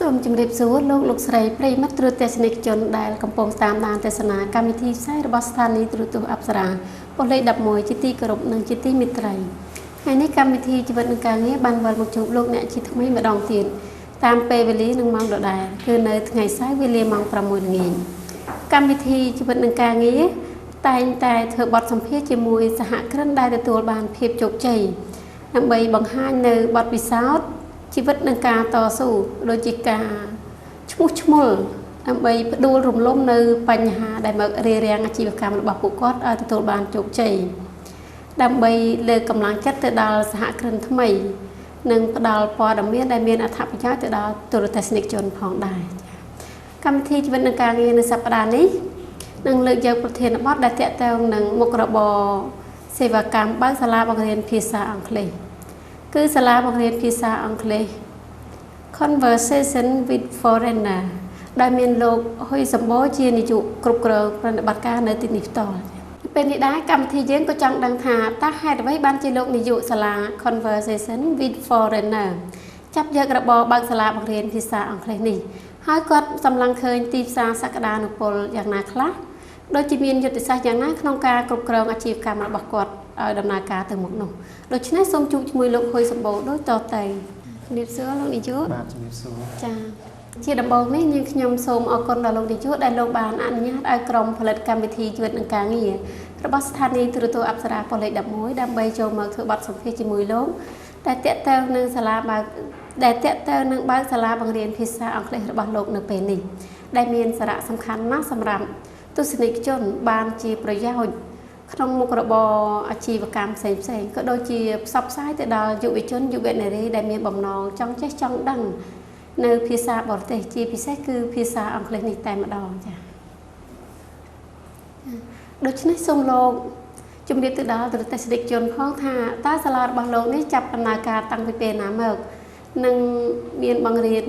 សូមជម្រាបសួរលោកស្រីប្រិយមិត្តទូរទស្សនិកជនដែលកំពុងតាមដានទស្សនាកម្មវិធីផ្សាយរបស់ស្ថានីយ៍ទូរទស្សន៍អប្សរាប៉ុស្តិ៍លេខ11ជាទីគោរពនិងជាទីមេត្រីថ្ងៃនេះកម្មវិធីជីវិតនិងការងារបានវិលមកជួបលោកអ្នកជាថ្មីម្ដងទៀតតាមពេលវេលានិងម៉ោងដដែលគឺនៅថ្ងៃសៅរ៍វេលាម៉ោង 6 ល្ងាចកម្មវិធីជីវិតនិងការងារតែងតែធ្វើបទសម្ភាសន៍ជាមួយសហគ្រិនដែលទទួលបានភាពជោគជ័យដើម្បីបង្ហាញនៅបទពិសោធន៍ជីវិតនឹងការតស៊ូដូចជាការឈ្មោះឈ្មោលដើម្បីផ្ដួលរំលំនៅបញ្ហាដែលមករារាំងអាជីវកម្មរបស់ពួកគាត់ឲ្យទទួលបានជោគជ័យដើម្បីលើកកម្លាំងចិត្តទៅដល់សហគ្រិនថ្មីនិងផ្ដល់ព័ត៌មានដែលមានអត្ថប្រយោជន៍ទៅដល់ទូរទស្សនិកជនផងដែរកម្មវិធីជីវិតនិងការងារនៅសប្តាហ៍នេះនឹងលើកយកប្រធានបទដែលទាក់ទងនឹងមុខរបរសេវាកម្មបើកសាលាបង្រៀនភាសាអង់គ្លេសគឺសាលាបង្រៀនភាសាអង់គ្លេស Conversation with Foreigner ដែលមានលោកហ៊ុយសម្បូរជានាយកគ្រប់គ្រងប្រតិបត្តិការនៅទីនេះផ្ទាល់ពេលនេះដែរកម្មវិធីយើងក៏ចង់ដឹងថាតើហេតុអ្វីបានជាលោកនាយកសាលា Conversation with Foreigner ចាប់យករបរបើកសាលាបង្រៀនភាសាអង់គ្លេសនេះហើយគាត់សម្លឹងឃើញទីផ្សារសក្តានុពលយ៉ាងណាខ្លះដូចជាមានយុទ្ធសាស្ត្រយ៉ាងណាក្នុងការគ្រប់គ្រងអាជីវកម្មរបស់គាត់ឲ្យដំណើរការទៅមុខនោះដូច្នេះសូមជួបជាមួយលោកហ៊ុយសម្បូរដូចតទៅជំរាបសួរលោកនាយកបាទជំរាបសួរចាជាដំបូងនេះយើងខ្ញុំសូមអរគុណដល់លោកនាយកដែលលោកបានអនុញ្ញាតឲ្យក្រុមផលិតកម្មវិធីជីវិតនិងការងាររបស់ស្ថានីយ៍ទូរទស្សន៍អប្សរាប៉ុស្តិ៍លេខ11ដើម្បីចូលមកធ្វើបទសម្ភាសន៍ជាមួយលោកដែលតាក់ទងនឹងសាលាបើកសាលាបង្រៀនភាសាអង់គ្លេសរបស់លោកនៅពេលនេះដែលមានសារៈសំខាន់ណាស់សម្រាប់ទស្សនិកជនបានជាប្រយោជន៍ក្នុងមុខរបរអាជីវកម្មផ្សេងៗក៏ដូចជាផ្សព្វផ្សាយទៅដល់យុវជនយុវនារីដែលមានបំណងចង់ចេះចង់ដឹងនៅភាសាបរទេសជាពិសេសគឺភាសាអង់គ្លេសនេះតែម្ដងចា៎ដូច្នេះសូមលោកជំរាបទៅដល់ទូរទស្សនិកជនផងថាតើសាលារបស់លោកនេះចាប់ដំណើរការតាំងពីពេលណាមកនិងមានបង្រៀន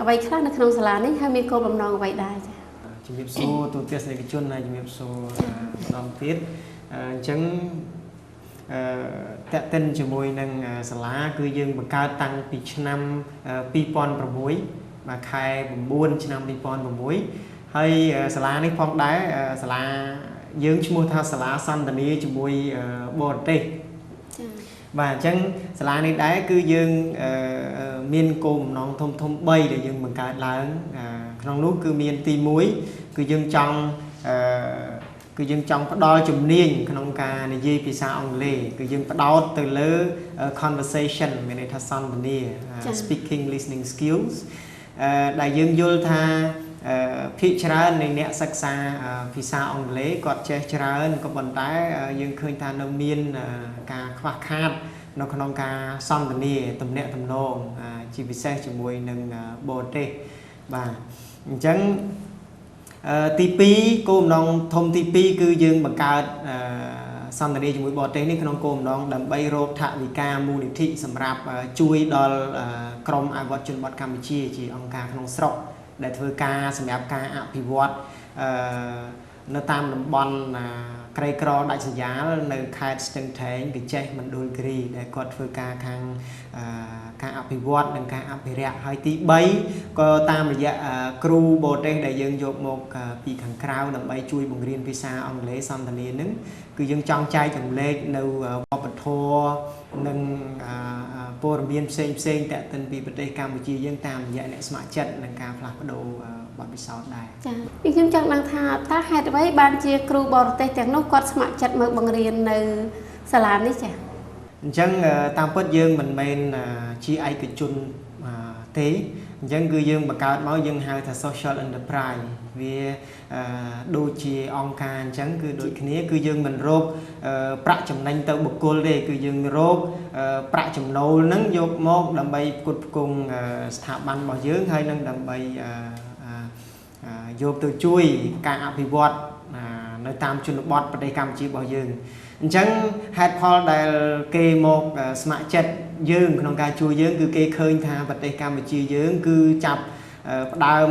អ្វីខ្លះនៅក្នុងសាលានេះហើយមានគោលបំណងអ្វីដែរចា៎ជំរាបសួរទូទស្សនិកជនហើយជំរាបសួរម្ដងទៀតអញ្ចឹងតាក់ទិនជាមួយនឹងសាលាគឺយើងបង្កើតតាំងពីឆ្នាំ2006មកខែ9ឆ្នាំ2006ហើយសាលានេះផងដែរសាលាយើងឈ្មោះថាសាលាសន្តានាជាមួយបរទេសបាទអញ្ចឹងសាលានេះដែរគឺយើងមានគោលបំណងធំ3ដែលយើងបង្កើតឡើងក្នុងនោះគឺមានទី1គឺយើងចង់ផ្ដល់ជំនាញក្នុងការនិយាយភាសាអង់គ្លេសគឺយើងផ្ដោតទៅលើ conversation មានន័យថាសន្ទនា speaking listening skills ដែលយើងយល់ថាភាគច្រើននៃអ្នកសិក្សាភាសាអង់គ្លេសគាត់ចេះច្រើនក៏ប៉ុន្តែយើងឃើញថានៅមានការខ្វះខាតនៅក្នុងការសន្ទនាទំនាក់ទំនងជាពិសេសជាមួយនឹងបរទេសបាទអញ្ចឹងទី2គោលបំណងធំទី2គឺយើងបង្កើតសន្ទនាជាមួយបរទេសនេះក្នុងគោលបំណងដើម្បីរកថវិកាមូលនិធិសម្រាប់ជួយដល់ក្រុមអភិវឌ្ឍជនបទកម្ពុជាជាអង្គការក្នុងស្រុកដែលធ្វើការសម្រាប់ការអភិវឌ្ឍនៅតាមតំបន់ក្រីក្រដាច់ស្រយាលនៅខេត្តស្ទឹងត្រែងកញ្ចេះមណ្ឌលគិរីដែលគាត់ធ្វើការខាងការអភិវឌ្ឍនិងការអភិរក្សហើយទី3ក៏តាមរយៈគ្រូបរទេសដែលយើងយកមកពីខាងក្រៅដើម្បីជួយបង្រៀនភាសាអង់គ្លេសសន្ទនានឹងគឺយើងចង់ចែកចម្លែកនៅវប្បធម៌និងព័ត៌មានផ្សេងតាក់ទិនពីប្រទេសកម្ពុជាយើងតាមរយៈអ្នកស្ម័គ្រចិត្តនិងការផ្លាស់ប្ដូរបទពិសោធន៍ដែរចា៎ខ្ញុំចង់ដឹងថាតើហេតុអ្វីបានជាគ្រូបរទេសទាំងនោះគាត់ស្ម័គ្រចិត្តមកបង្រៀននៅសាលានេះចា៎អញ្ចឹងតាមពិតយើងមិនមែនជាឯកជន ទេអញ្ចឹងគឺយើងបង្កើតមកយើងហៅថា social enterprise វាដូចជាអង្គការអញ្ចឹងគឺដូចគ្នាគឺយើងមិនរកប្រាក់ចំណេញទៅបុគ្គលទេគឺយើងរកប្រាក់ចំណូលហ្នឹងយកមកដើម្បីផ្គត់ផ្គង់ស្ថាប័នរបស់យើងហើយនឹងដើម្បីយកទៅជួយការអភិវឌ្ឍនៅតាមជនបទប្រទេសកម្ពុជារបស់យើងអញ្ចឹងហេតុផលដែលគេមកស្ម័គ្រចិត្តយើងក្នុងការជួយយើងគឺគេឃើញថាប្រទេសកម្ពុជាយើងគឺចាប់ផ្ដើម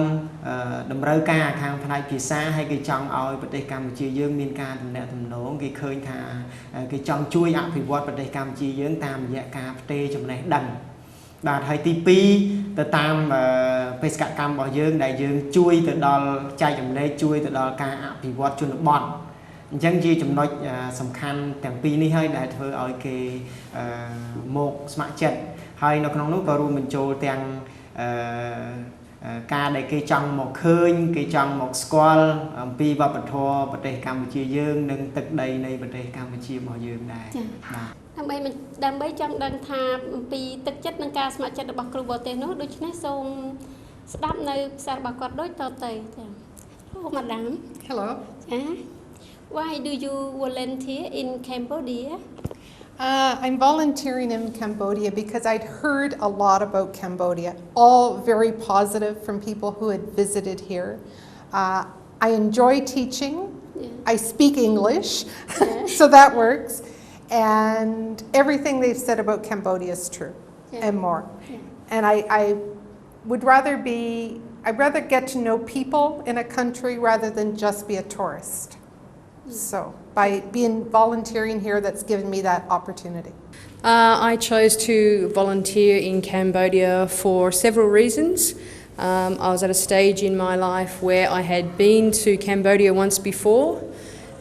តម្រូវការខាងផ្នែកភាសាហើយគេចង់ឲ្យប្រទេសកម្ពុជាយើងមានការទំនាក់ទំនងគេឃើញថាគេចង់ជួយអភិវឌ្ឍប្រទេសកម្ពុជាយើងតាមរយៈការផ្ទេរចំណេះដឹងបាទហើយទី2ទៅតាមបេសកកម្មរបស់យើងដែលយើងជួយទៅដល់ចែកចំណែកជួយទៅដល់ការអភិវឌ្ឍជនបទអញ្ចឹងជាចំណុចសំខាន់ទាំងពីរនេះហើយដែលធ្វើឲ្យគេមកស្ម័គ្រចិត្តហើយនៅក្នុងនោះក៏រួមបញ្ចូលទាំងការដែលគេចង់មកឃើញគេចង់មកស្គាល់អំពីវប្បធម៌ប្រទេសកម្ពុជាយើងនិងទឹកដីនៃប្រទេសកម្ពុជារបស់យើងដែរបាទដើម្បីចង់ដឹងថាអំពីទឹកចិត្តនិងការស្ម័គ្រចិត្តរបស់គ្រូបរទេសនោះដូច្នេះសូមស្ដាប់នៅភាសារបស់គាត់ដូចតទៅចា៎ Hello madam Hello ចា Why do you volunteer in Cambodia? I'm volunteering in Cambodia because I'd heard a lot about Cambodia, all very positive from people who had visited here. I enjoy teaching. Yeah. I speak English, yeah. So that works. And everything they've said about Cambodia is true, yeah. And more. Yeah. And I'd rather get to know people in a country rather than just be a tourist. So by volunteering here, that's given me that opportunity. I chose to volunteer in Cambodia for several reasons. I was at a stage in my life where I had been to Cambodia once before,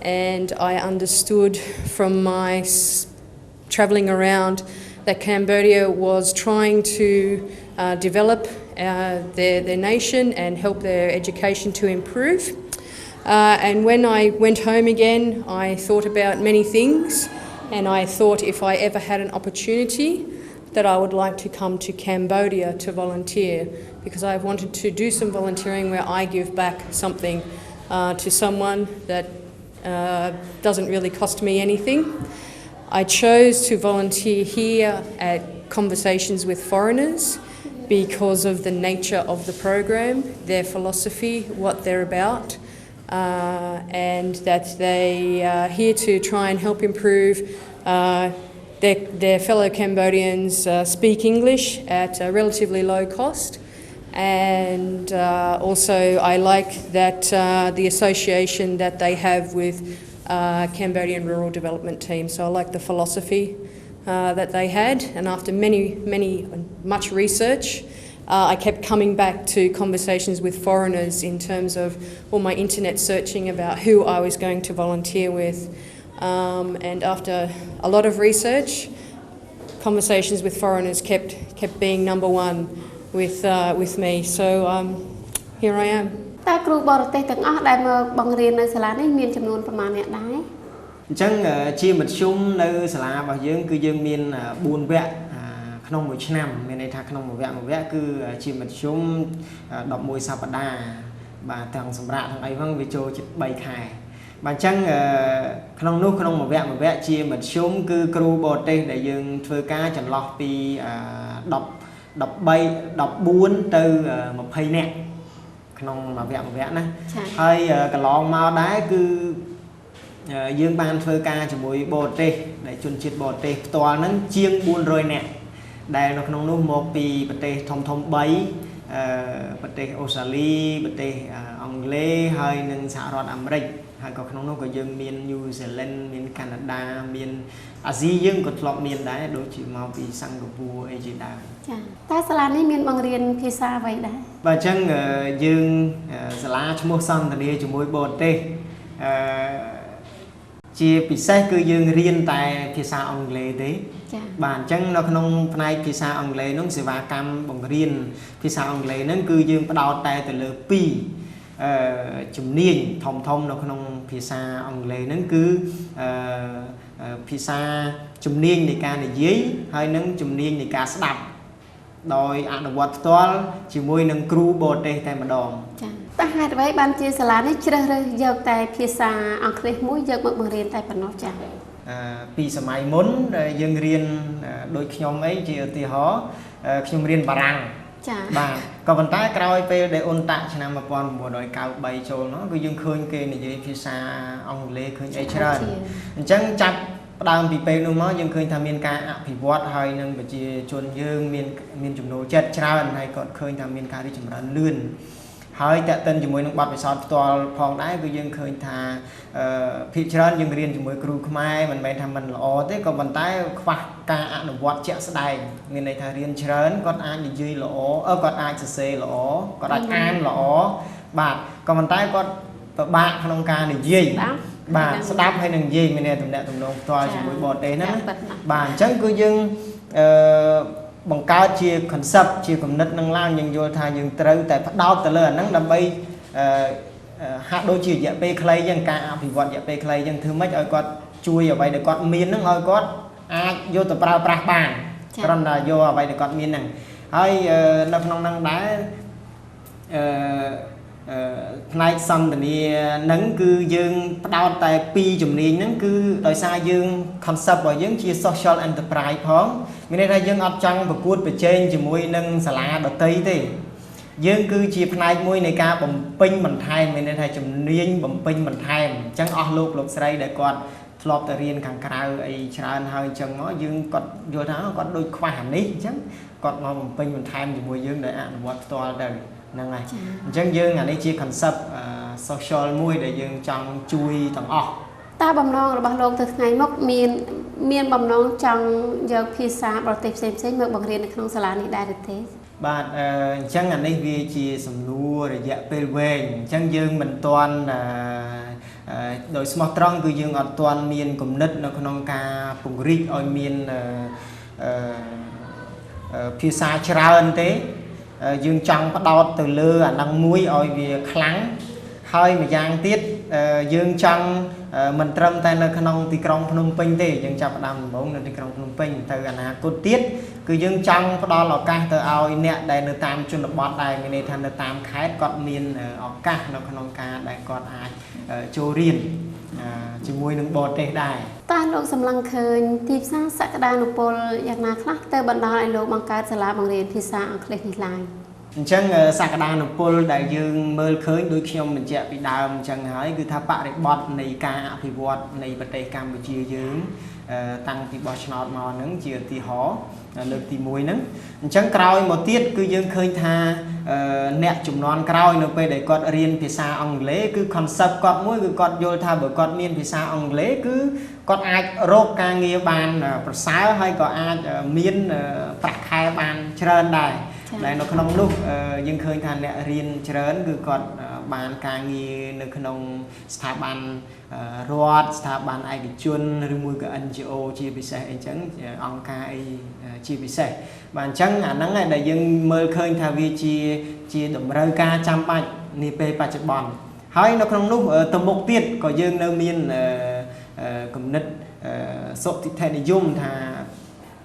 and I understood from my travelling around that Cambodia was trying to develop their nation and help their education to improve. And when I went home again, I thought about many things, and I thought if I ever had an opportunity that I would like to come to Cambodia to volunteer, because I wanted to do some volunteering where I give back something to someone that doesn't really cost me anything. I chose to volunteer here at Conversations with Foreigners because of the nature of the program, their philosophy, what they're about. And that they are here to try and help improve their fellow Cambodians speak English at a relatively low cost. And also I like that the association that they have with Cambodian Rural Development Team. So I like the philosophy that they had, and after much research, I kept coming back to Conversations with Foreigners in terms of all my internet searching about who I was going to volunteer with. And after a lot of research, Conversations with Foreigners kept being number one with me. So here I am. តើគ្រូបរទេសទាំងអស់ដែលមកបង្រៀននៅសាលានេះមានចំនួនប្រមាណអ្នកដែរអញ្ចឹងជាមធ្យមនៅសាលារបស់យើងគឺយើងមាន4វគ្គក្នុងមួយឆ្នាំមានន័យថាក្នុងមួយវគ្គគឺជាមធ្យម11សប្តាហ៍បាទទាំងសម្រាប់ទាំងអីហ្នឹងវាចូលជិត3ខែបាទអញ្ចឹងក្នុងនោះក្នុងមួយវគ្គជាមធ្យមគឺគ្រូបរទេសដែលយើងធ្វើការចន្លោះពី14ទៅ20នាក់ក្នុងមួយវគ្គណាហើយកន្លងមកដែរគឺយើងបានធ្វើការជាមួយបរទេសដែលជនជាតិបរទេសផ្ទាល់ហ្នឹងជាង400នាក់ដែលនៅក្នុងនោះមកពីប្រទេសធំៗ3ប្រទេសអូស្ត្រាលីប្រទេសអង់គ្លេសហើយនិងសហរដ្ឋអាមេរិកហើយក៏ក្នុងនោះក៏យើងមាន New Zealand មានកាណាដាមានអាស៊ីយើងក៏ធ្លាប់មានដែរដូចជាមកពីសិង្ហបុរីអីជាដើមចាតែសាលានេះមានបង្រៀនភាសាអ្វីដែរបាទអញ្ចឹងយើងសាលាឈ្មោះសន្តានាជាមួយបរទេសជាពិសេសគឺយើងរៀនតែភាសាអង់គ្លេសទេចា៎បាទអញ្ចឹងនៅក្នុងផ្នែកភាសាអង់គ្លេសនោះសេវាកម្មបង្រៀនភាសាអង់គ្លេសហ្នឹងគឺយើងផ្ដោតតែទៅលើ2ជំនាញធំនៅក្នុងភាសាអង់គ្លេសហ្នឹងគឺភាសាជំនាញនៃការនិយាយហើយនិងជំនាញនៃការស្ដាប់ ដោយអនុវត្តផ្ទាល់ជាមួយនឹងគ្រូបរទេសតែម្ដង ចាតើហេតុអ្វីបានជាសាលានេះជ្រើសរើសយកតែភាសាអង់គ្លេសមួយយកមកបង្រៀនតែប៉ុណ្ណោះចា ពីសម័យមុនយើងរៀនដូចខ្ញុំអីជាឧទាហរណ៍ខ្ញុំរៀនបារាំង ចា បាទក៏ប៉ុន្តែក្រោយពេលដែលអ៊ុនតាក់ឆ្នាំ 1993 ចូលមកគឺយើងឃើញគេនិយាយភាសាអង់គ្លេសឃើញអីច្រើនអញ្ចឹងចាប់ផ្ដើមពីពេលនោះមកយើងឃើញថាមានការអភិវឌ្ឍហើយនឹងប្រជាជនយើងមានចំណូលចិត្តច្រើនហើយក៏ឃើញថាមានការរីកចម្រើនលឿនហើយតេតិនជាមួយនឹងបទពិសោធន៍ផ្ទាល់ផងដែរគឺយើងឃើញថាភាគច្រើនយើងរៀនជាមួយគ្រូខ្មែរមិនមែនថាមិនល្អទេក៏ប៉ុន្តែខ្វះការអនុវត្តជាក់ស្ដែងមានន័យថារៀនច្រើនគាត់អាចនិយាយល្អគាត់អាចសរសេរល្អគាត់អាចអានល្អបាទក៏ប៉ុន្តែគាត់ពិបាកក្នុងការនិយាយបាទស្ដាប់ហើយនឹងនិយាយមានតែទំនាក់ទំនងផ្ទាល់ជាមួយបរទេសហ្នឹងបាទអញ្ចឹងគឺយើងបង្កើតជា concept ជាគំនិតនឹងឡើងយើងយល់ថាយើងត្រូវតែផ្ដោតទៅលើអាហ្នឹងដើម្បីហាក់ដូចជារយៈពេលខ្លីយ៉ាងការអភិវឌ្ឍរយៈពេលខ្លីយ៉ាងធ្វើម៉េចឲ្យគាត់ជួយអ្វីដែលគាត់មានហ្នឹងឲ្យគាត់អាចយកទៅប្រើប្រាស់បានគ្រាន់តែយកអ្វីដែលគាត់មានហ្នឹងហើយនៅក្នុងហ្នឹងដែរផ្នែកសន្តានាហ្នឹងគឺយើងផ្ដោតតែ2ជំនាញហ្នឹងគឺដោយសារយើង concept របស់យើងជា social enterprise ផងមានន័យថាយើងអត់ចង់ប្រកួតប្រជែងជាមួយនឹងសាលាដទៃទេយើងគឺជាផ្នែកមួយនៃការបំពេញបន្ថែមមានន័យថាជំនាញបំពេញបន្ថែមអញ្ចឹងអស់លោកស្រីដែលគាត់ធ្លាប់ទៅរៀនខាងក្រៅអីច្រើនហើយអញ្ចឹងមកយើងគាត់យល់ថាគាត់ដូចខ្វះអានេះអញ្ចឹងគាត់មកបំពេញបន្ថែមជាមួយយើងដោយអនុវត្តផ្ទាល់ទៅហ្នឹងហើយអញ្ចឹងយើងអានេះជា concept social មួយដែលយើងចង់ជួយទាំងអស់ តើបំណងរបស់លោកទៅថ្ងៃមុខមានបំណងចង់យកភាសាបរទេសផ្សេងៗមកបង្រៀននៅក្នុងសាលានេះដែរឬទេបាទអញ្ចឹងអានេះវាជាសំណួររយៈពេលវែងអញ្ចឹងយើងមិនទាន់ដោយស្មោះត្រង់គឺយើងអត់ទាន់មានគំនិតនៅក្នុងការពង្រីកឲ្យមានភាសាច្រើនទេយើងចង់ផ្ដោតទៅលើអានឹងមួយឲ្យវាខ្លាំងហើយម្យ៉ាងទៀតយើងចង់មិនត្រឹមតែនៅក្នុងទីក្រុងភ្នំពេញទេយើងចាប់ផ្ដើមដំបូងនៅទីក្រុងភ្នំពេញទៅអនាគតទៀតគឺយើងចង់ផ្ដល់ឱកាសទៅឲ្យអ្នកដែលនៅតាមជនបទដែរមានន័យថានៅតាមខេត្តគាត់មានឱកាសនៅក្នុងការដែលគាត់អាចចូលរៀនជាមួយនឹងបរទេសដែរតើលោកសម្លឹងឃើញទីផ្សារសក្តានុពលយ៉ាងណាខ្លះទៅបណ្ដាលឲ្យលោកបង្កើតសាលាបង្រៀនភាសាអង់គ្លេសនេះឡើងអញ្ចឹងសក្តានុពលដែលយើងមើលឃើញដូចខ្ញុំបញ្ជាក់ពីដើមអញ្ចឹងហើយគឺថាបរិបទនៃការអភិវឌ្ឍនៃប្រទេសកម្ពុជាយើងតាំងពីបោះឆ្នោតមកហ្នឹងជាឧទាហរណ៍លើកទី1ហ្នឹងអញ្ចឹងក្រោយមកទៀតគឺយើងឃើញថាអ្នកជំនាន់ក្រោយនៅពេលដែលគាត់រៀនភាសាអង់គ្លេសគឺ concept គាត់មួយគឺគាត់យល់ថាបើគាត់មានភាសាអង់គ្លេសគឺគាត់អាចរកការងារបានប្រសើរហើយក៏អាចមានប្រាក់ខែបានច្រើនដែរដែលនៅក្នុងនោះយើងឃើញថាអ្នករៀនច្រើនគឺគាត់បានការងារនៅក្នុងស្ថាប័នរដ្ឋស្ថាប័នឯកជនឬមួយក៏ NGO ជាពិសេសអីចឹងអង្គការអីជាពិសេសបាទអញ្ចឹងអាហ្នឹងឯងដែលយើងមើលឃើញថាវាជាតម្រូវការចាំបាច់នាពេលបច្ចុប្បន្នហើយនៅក្នុងនោះទៅមុខទៀតក៏យើងនៅមានគំនិតសុតិធនិយមថា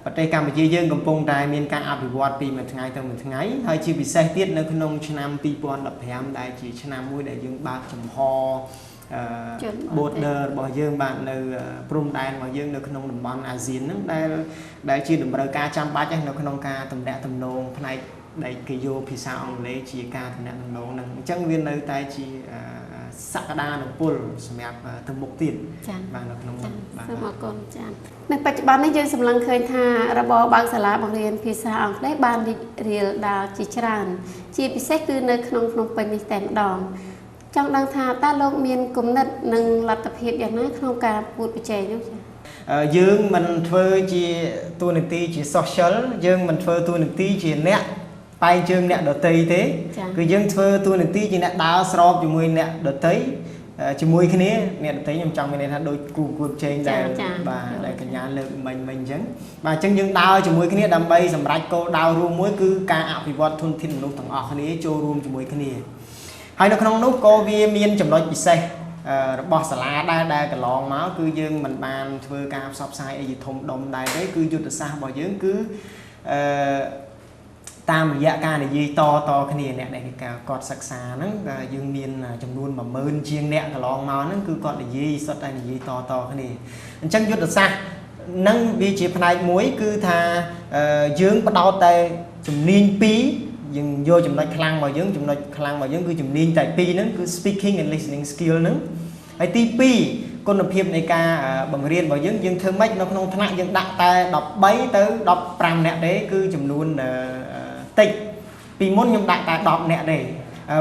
ប្រទេសកម្ពុជាយើងកំពុងតែមានការអភិវឌ្ឍពីមួយថ្ងៃទៅមួយថ្ងៃហើយជាពិសេសទៀតនៅក្នុងឆ្នាំ2015ដែលជាឆ្នាំមួយដែលយើងបើកចំហborder របស់យើងបាននៅព្រំដែនរបស់យើងនៅក្នុងតំបន់អាស៊ានហ្នឹងដែលជាតម្រូវការចាំបាច់នៅក្នុងការទំនាក់ទំនងផ្នែកដែលគេយកភាសាអង់គ្លេសជាការទំនាក់ទំនងហ្នឹងអញ្ចឹងវានៅតែជាសក្តានុពលសម្រាប់ទៅមុខទៀតបាទនៅក្នុងបាទសូមអរគុណចា៎នៅបច្ចុប្បន្ននេះយើងសម្លឹងឃើញថារបបបើកសាលាបង្រៀនភាសាអង់គ្លេសបានរីករាលដាលជាច្រើនជាពិសេសគឺនៅក្នុងភ្នំពេញនេះតែម្ដងចង់ដឹងថាតើលោកមានគំនិតនិងលទ្ធភាពយ៉ាងណាក្នុងការពួតប្រជែងនោះចា៎យើងមិនធ្វើជាតួនាទីជា social យើងមិនធ្វើតួនាទីជាអ្នកបែកជើងអ្នកដតីទេគឺយើងធ្វើតួនាទីជាអ្នកដើរស្របជាមួយអ្នកដតីជាមួយគ្នាអ្នកដតីខ្ញុំចង់មានន័យថាដូចគូប្រជែងដែរបាទដែលកញ្ញាលើកមិញអញ្ចឹងបាទអញ្ចឹងយើងដើរជាមួយគ្នាដើម្បីសម្រេចគោលដៅរួមមួយគឺការអភិវឌ្ឍធនធានមនុស្សទាំងអស់គ្នាចូលរួមជាមួយគ្នាហើយនៅក្នុងនោះក៏វាមានចំណុចពិសេសរបស់សាលាដែលកន្លងមកគឺយើងមិនបានធ្វើការផ្សព្វផ្សាយអីធំដុំដែរទេគឺយុទ្ធសាស្ត្ររបស់យើងគឺ តាមរយៈការនិយាយតគ្នាអ្នកដែលគាត់សិក្សាហ្នឹងយើងមានចំនួន10000ជាងអ្នកកន្លងមកហ្នឹងគឺគាត់និយាយសុទ្ធតែនិយាយតគ្នាអញ្ចឹងយុទ្ធសាស្ត្រហ្នឹងវាជាផ្នែកមួយគឺថាយើងបដោតតែជំនាញ2យើងយកចំណុចខ្លាំងរបស់យើងចំណុចខ្លាំងរបស់យើងគឺជំនាញតែ2ហ្នឹងគឺ speaking and listening skill ហ្នឹងហើយទី2គុណភាពនៃការបង្រៀនរបស់យើងធ្វើម៉េចនៅក្នុងថ្នាក់យើងដាក់តែ13ទៅ15នាក់ទេគឺចំនួនតិចពីមុនខ្ញុំដាក់តែ10នាក់ទេ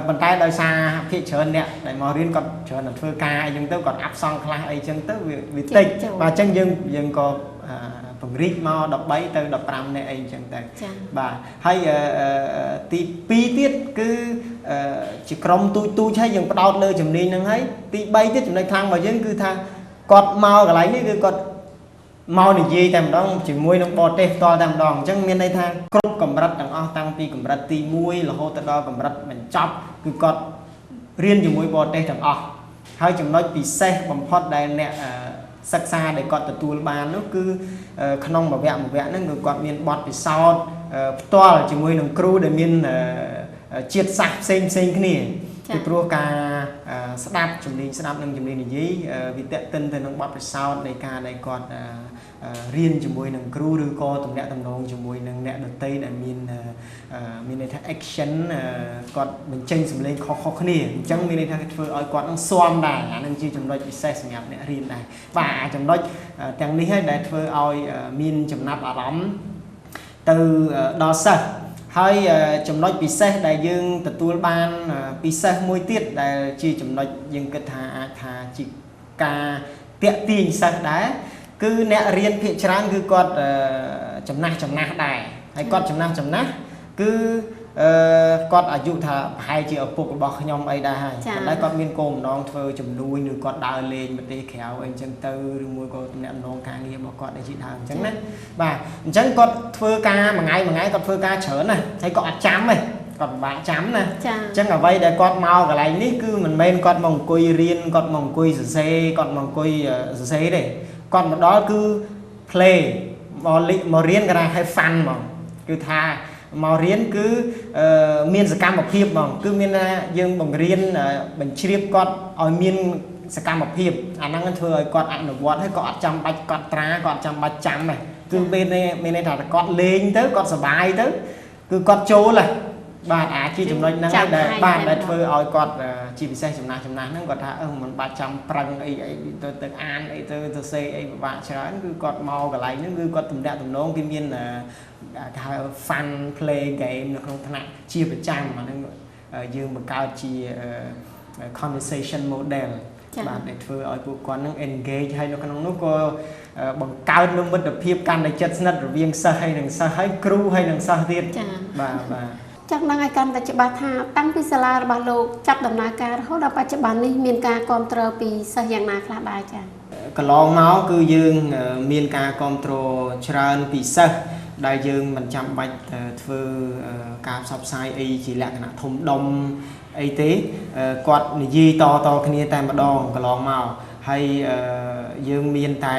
ប៉ុន្តែដោយសារភាគច្រើនអ្នកដែលមករៀនគាត់ច្រើនតែធ្វើការអីចឹងទៅគាត់អាប់សង់ខ្លះអីចឹងទៅវាតិចបាទអញ្ចឹងយើងក៏ពង្រីកមក13ទៅ15នាក់អីចឹងទៅបាទហើយទី2ទៀតគឺជាក្រុមទូចហើយយើងផ្ដោតលើជំនាញហ្នឹងហើយទី3ទៀតចំណុចខ្លាំងរបស់យើងគឺថាគាត់មកកន្លែងនេះគឺគាត់មកនិយាយតែម្ដងជាមួយនឹងបរទេសផ្ទាល់តែម្ដងអញ្ចឹងមានន័យថាគ្រប់កម្រិតទាំងអស់តាំងពីកម្រិតទី1រហូតទៅដល់កម្រិតបញ្ចប់គឺគាត់រៀនជាមួយបរទេសទាំងអស់ហើយចំណុចពិសេសបំផុតដែលអ្នកសិក្សាដែលគាត់ទទួលបាននោះគឺក្នុងមួយវគ្គហ្នឹងគឺគាត់មានបទពិសោធន៍ផ្ទាល់ជាមួយនឹងគ្រូដែលមានជាតិសាសផ្សេងគ្នាពីព្រោះការស្ដាប់ជំនាញស្ដាប់និងជំនាញនិយាយវាតេតិនទៅនឹងបទពិសោធន៍នៃការដែលគាត់រៀនជាមួយនឹងគ្រូឬក៏ទំនាក់ទំនងជាមួយនឹងអ្នកដទៃដែលមានន័យថា action គាត់បញ្ចេញសម្លេងខុសៗគ្នាអញ្ចឹងមានន័យថាធ្វើឲ្យគាត់នឹងស៊ាំដែរអានឹងជាចំណុចពិសេសសម្រាប់អ្នករៀនដែរបាទចំណុចទាំងនេះហើយដែលធ្វើឲ្យមានចំណាប់អារម្មណ៍ទៅដល់សិស្សហើយចំណុចពិសេសដែលយើងទទួលបានពិសេសមួយទៀតដែលជាចំណុចយើងគិតថាអាចថាជាការតាក់ទាញសិស្សដែរគឺអ្នករៀនភាគច្រើនគឺគាត់ចំណាស់ដែរហើយគាត់ចំណាស់គឺគាត់អាយុថាប្រហែលជាឪពុករបស់ខ្ញុំអីដែរហើយប៉ុន្តែគាត់មានគោលបំណងធ្វើជំនួយឬគាត់ដើរលេងប្រទេសក្រៅអីអញ្ចឹងទៅឬមួយក៏ទំនាក់ទំនងការងាររបស់គាត់អីជាដើមអញ្ចឹងណាបាទអញ្ចឹងគាត់ធ្វើការមួយថ្ងៃគាត់ធ្វើការច្រើនណាស់ហើយគាត់អត់ចាំទេគាត់ពិបាកចាំណាអញ្ចឹងអ្វីដែលគាត់មកកន្លែងនេះគឺមិនមែនគាត់មកអង្គុយរៀនគាត់មកអង្គុយសរសេរគាត់មកអង្គុយសរសេរទេគាត់មកដល់គឺ play មករៀនគេថាឲ្យ fun ហ្មងគឺថាមករៀនគឺមានសកម្មភាពហ្មងគឺមានថាយើងបង្រៀនបញ្ជ្រាបគាត់ឲ្យមានសកម្មភាពអាហ្នឹងធ្វើឲ្យគាត់អនុវត្តហើយក៏អត់ចាំបាច់គាត់ត្រាក៏អត់ចាំបាច់ចាំដែរគឺមានន័យថាគាត់លេងទៅគាត់សប្បាយទៅគឺគាត់ចូលហ៎បាទអាចជាចំណុចហ្នឹងដែលបាទដែលធ្វើឲ្យគាត់ជាពិសេសចំណាស់ហ្នឹងគាត់ថាមិនបាច់ចាំប្រឹងអីទៅអានអីទៅសរសេរអីពិបាកច្រើនគឺគាត់មកកន្លែងហ្នឹងគឺគាត់ទំនាក់ទំនងគេមានគេហៅ fun play game នៅក្នុងថ្នាក់ជាប្រចាំអាហ្នឹងយើងបង្កើតជា conversation model បាទដែលធ្វើឲ្យពួកគាត់នឹង engage ហើយនៅក្នុងនោះក៏បង្កើតនូវមិត្តភាពកាន់តែជិតស្និទ្ធរវាងសិស្សហើយនឹងសិស្សហើយគ្រូហើយនឹងសិស្សទៀតបាទចង់ដឹងឲ្យកាន់តែច្បាស់ថាតាំងពីសាលារបស់លោកចាប់ដំណើរការរហូតដល់បច្ចុប្បន្ននេះមានការគាំទ្រពីសិស្សយ៉ាងណាខ្លះដែរចា៎កន្លងមកគឺយើងមានការគាំទ្រច្រើនពីសិស្សដែលយើងមិនចាំបាច់ធ្វើការផ្សព្វផ្សាយអីជាលក្ខណៈធំដុំអីទេគាត់និយាយតគ្នាតែម្ដងកន្លងមកហើយយើងមានតែ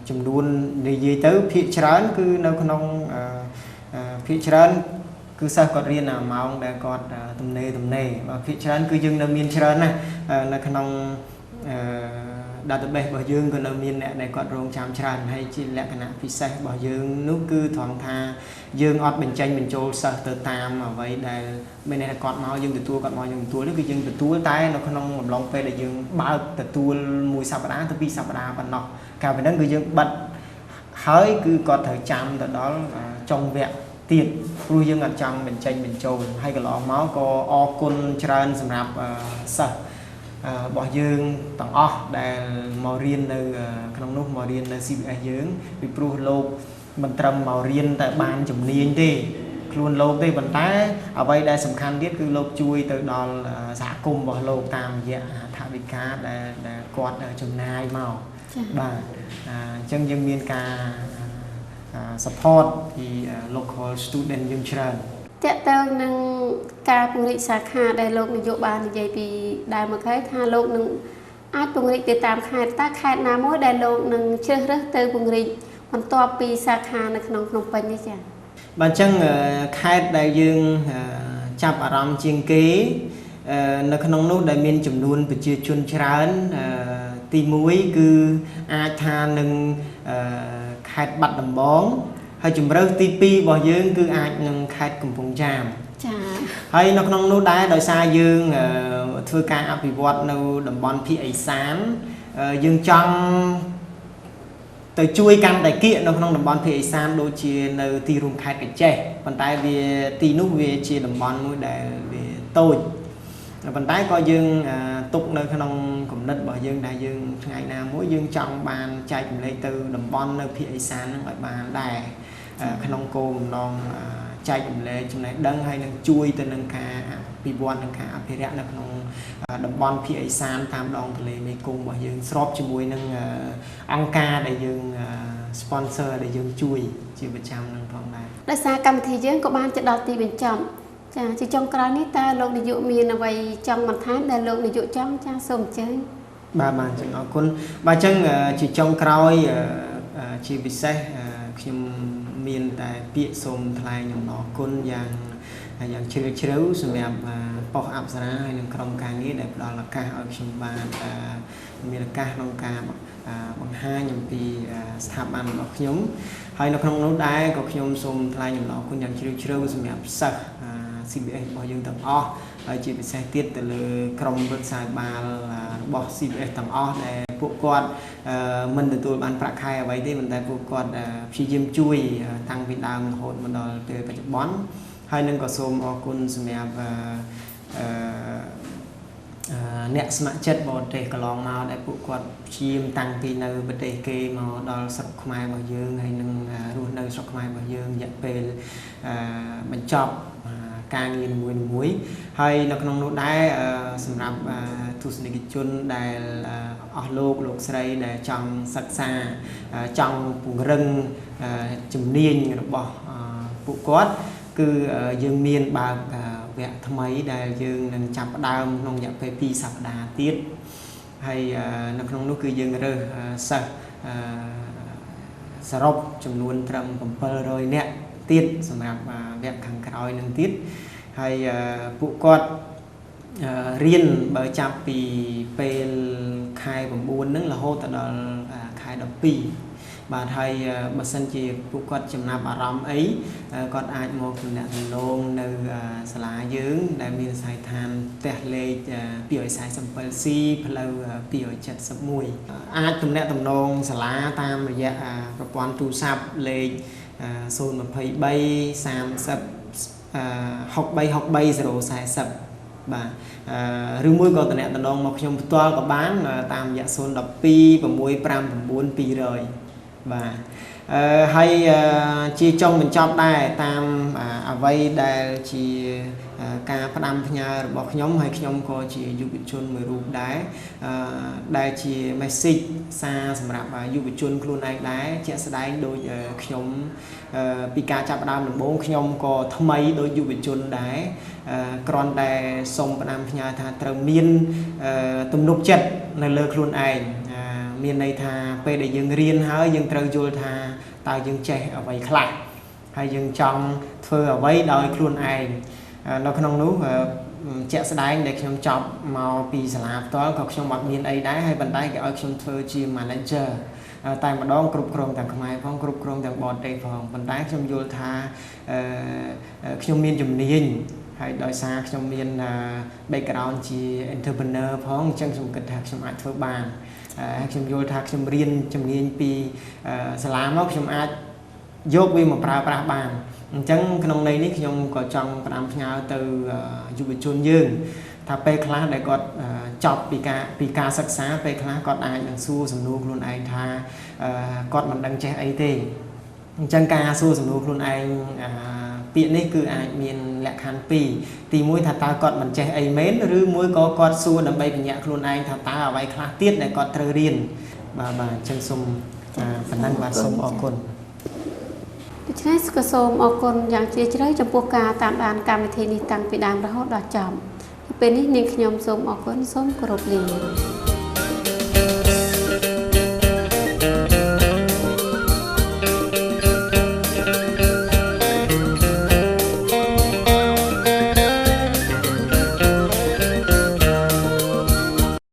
ចំនួននិយាយទៅភាគច្រើនគឺនៅក្នុងភាគច្រើនគឺសិស្សគាត់រៀនអាម៉ោងដែលគាត់ទំនេរបាទភាគច្រើនគឺយើងនៅមានច្រើនណាស់នៅក្នុងdatabase របស់យើងក៏នៅមានអ្នកដែលគាត់រងចាំច្រើនហើយជាលក្ខណៈពិសេសរបស់យើងនោះគឺត្រង់ថាយើងអត់បញ្ចេញបញ្ចូលសិស្សទៅតាមអ្វីដែលមានន័យថាគាត់មកយើងទទួលគាត់មកយើងទទួលនេះគឺយើងទទួលតែនៅក្នុងអំឡុងពេលដែលយើងបើកទទួលមួយសប្តាហ៍ទៅពីរសប្តាហ៍ប៉ុណ្ណោះកាលពីហ្នឹងគឺយើងបិទហើយគឺគាត់ត្រូវចាំទៅដល់ចុងវគ្គទៀតព្រោះយើងអត់ចង់បញ្ចេញបញ្ចូលហើយកន្លងមកក៏អរគុណច្រើនសម្រាប់សិស្សរបស់យើងទាំងអស់ដែលមករៀននៅក្នុងនោះមករៀននៅ CBS យើងពីព្រោះលោកមិនត្រឹមមករៀនតែបានជំនាញទេខ្លួនលោកទេប៉ុន្តែអ្វីដែលសំខាន់ទៀតគឺលោកជួយទៅដល់សហគមន៍របស់លោកតាមរយៈថវិកាដែលគាត់ចំណាយមកបាទអញ្ចឹងយើងមានការsupport ពី local student យើងច្រើនតើតើនឹងការពង្រីកសាខាដែលលោកនាយកបាននិយាយពីដើមមកហើយថាលោកនឹងអាចពង្រីកទៅតាមខេត្តតើខេត្តណាមួយដែលលោកនឹងជ្រើសរើសទៅពង្រីកបន្ទាប់ពីសាខានៅក្នុងភ្នំពេញនេះចា៎ បាទអញ្ចឹងខេត្តដែលយើងចាប់អារម្មណ៍ជាងគេនៅក្នុងនោះដែលមានចំនួនប្រជាជនច្រើនទី1គឺអាចថានឹងខេត្តបាត់ដំបងហើយជំរឿសទី2របស់យើងគឺអាចនឹងខេត្តកំពង់ចាម ចា៎ ហើយនៅក្នុងនោះដែរដោយសារយើងធ្វើការអភិវឌ្ឍនៅតំបន់ភាគឦសានយើងចង់ទៅជួយកាន់តែគៀកនៅក្នុងតំបន់ភាគឦសានដូចជានៅទីរួមខេត្តកញ្ចេះប៉ុន្តែវាទីនោះវាជាតំបន់មួយដែលវាតូចប៉ុន្តែក៏យើងទុកនៅក្នុងគំនិតរបស់យើងដែលយើងថ្ងៃណាមួយយើងចង់បានចែកចម្លែកទៅតំបន់នៅភាគឦសានហ្នឹងឲ្យបានដែរក្នុងគោលបំណងចែកចម្លែកចំណេះដឹងហើយនឹងជួយទៅនឹងការអភិវឌ្ឍនិងការអភិរក្សនៅក្នុងតំបន់ភាគឦសានតាមដងទន្លេមេគង្គរបស់យើងស្របជាមួយនឹងអង្គការដែលយើង sponsor ដែលយើងជួយជាប្រចាំនឹងផងដែរ ដោយសារកម្មវិធីយើងក៏បានទៅដល់ទីបញ្ចប់ចាជាចុងក្រោយនេះតើលោកនាយកមានអ្វីចង់បន្ថែមដែលលោកនាយកចង់ចាសូមអញ្ជើញ បាទអញ្ចឹងអរគុណបាទអញ្ចឹងជាចុងក្រោយជាពិសេសខ្ញុំមានតែពាក្យសូមថ្លែងអំណរគុណយ៉ាងជ្រាលជ្រៅសម្រាប់ប៉ុស្តិ៍អប្សរាហើយនឹងក្រុមការងារដែលផ្ដល់ឱកាសឲ្យខ្ញុំបានមានឱកាសក្នុងការបង្ហាញអំពីស្ថាប័នរបស់ខ្ញុំហើយនៅក្នុងនោះដែរក៏ខ្ញុំសូមថ្លែងអំណរគុណយ៉ាងជ្រាលជ្រៅសម្រាប់សិស្ស CBS របស់យើងទាំងអស់ហើយជាពិសេសទៀតទៅលើក្រុមវឹកសាយបាលរបស់ CBS ទាំងអស់ដែលពួកគាត់មិនទទួលបានប្រាក់ខែអ្វីទេប៉ុន្តែពួកគាត់ព្យាយាមជួយតាំងពីដើមរហូតមកដល់ពេលបច្ចុប្បន្នហើយនឹងក៏សូមអរគុណសម្រាប់អ្នកស្ម័គ្រចិត្តបរទេសកន្លងមកដែលពួកគាត់ព្យាយាមតាំងពីនៅប្រទេសគេមកដល់ស្រុកខ្មែររបស់យើងហើយនឹងរស់នៅស្រុកខ្មែររបស់យើងរយៈពេលបញ្ចប់ការងារមួយហើយនៅក្នុងនោះដែរសម្រាប់ទស្សនិកជនដែលអស់លោកស្រីដែលចង់សិក្សាចង់ពង្រឹងជំនាញរបស់ពួកគាត់គឺយើងមានបើកវគ្គថ្មីដែលយើងនឹងចាប់ផ្ដើមក្នុងរយៈពេល2សប្តាហ៍ទៀតហើយនៅក្នុងនោះគឺយើងរើសសិស្សសរុបចំនួនត្រឹម700នាក់ទៀតសម្រាប់វគ្គខាងក្រោយនឹងទៀតហើយពួកគាត់រៀនបើចាប់ពីពេលខែ9ហ្នឹងរហូតដល់ខែ12បាទហើយបើសិនជាពួកគាត់ចំណាប់អារម្មណ៍អីគាត់អាចមកទំនាក់ទំនងនៅសាលាយើងដែលមានស័យដ្ឋានផ្ទះលេខ 247C ផ្លូវ 271អាចទំនាក់ទំនងសាលាតាមរយៈប្រព័ន្ធទូរស័ព្ទលេខ 023 30 6363 040 បាទឬមួយក៏តំណតំណងមកខ្ញុំផ្ទាល់ក៏បានតាមរយៈ 012 659 200 បាទហើយជាចុងបញ្ចប់ដែរតាមអ្វីដែលជាការផ្ដាំផ្ញើរបស់ខ្ញុំហើយខ្ញុំក៏ជាយុវជនមួយរូបដែរដែលជា message សារសម្រាប់យុវជនខ្លួនឯងដែរជាក់ស្ដែងដូចខ្ញុំពីការចាប់ផ្ដើមដំបូងខ្ញុំក៏ថ្មីដូចយុវជនដែរគ្រាន់តែសូមផ្ដាំផ្ញើថាត្រូវមានទំនុកចិត្តនៅលើខ្លួនឯងមានន័យថាពេលដែលយើងរៀនហើយយើងត្រូវយល់ថាតើយើងចេះអ្វីខ្លះហើយយើងចង់ធ្វើអ្វីដោយខ្លួនឯងនៅក្នុងនោះជាក់ស្ដែងដែលខ្ញុំចប់មកពីសាលាផ្ទាល់ក៏ខ្ញុំអត់មានអីដែរហើយប៉ុន្តែគេឲ្យខ្ញុំធ្វើជា manager តែម្ដងគ្រប់គ្រងទាំងខ្មែរផងគ្រប់គ្រងទាំងបរទេសផងប៉ុន្តែខ្ញុំយល់ថាខ្ញុំមានជំនាញហើយដោយសារខ្ញុំមាន background ជា entrepreneur ផងអញ្ចឹងខ្ញុំគិតថាខ្ញុំអាចធ្វើបានខ្ញុំយល់ថាខ្ញុំរៀនជំនាញពីសាលាមកខ្ញុំអាចយកវាមកប្រើប្រាស់បានអញ្ចឹងក្នុងន័យនេះខ្ញុំក៏ចង់ផ្ដាំផ្ញើទៅយុវជនយើងថាពេលខ្លះដែលគាត់ចប់ពីការសិក្សាពេលខ្លះគាត់អាចនឹងសួរសំណួរខ្លួនឯងថាគាត់មិនដឹងចេះអីទេអញ្ចឹងការសួរសំណួរខ្លួនឯងពាក្យនេះគឺអាចមានលក្ខខណ្ឌពីរទី1ថាតើគាត់មិនចេះអីមែនឬមួយក៏គាត់សួរដើម្បីបញ្ញាក់ខ្លួនឯងថាតើអ្វីខ្លះទៀតដែលគាត់ត្រូវរៀនបាទអញ្ចឹងសូមប៉ុណ្ណឹងបាទសូមអរគុណដូច្នេះក៏សូមអរគុណយ៉ាងជ្រាលជ្រៅចំពោះការតាមដានកម្មវិធីនេះតាំងពីដើមរហូតដល់ចប់ពេលនេះនាងខ្ញុំសូមអរគុណសូមគោរពលា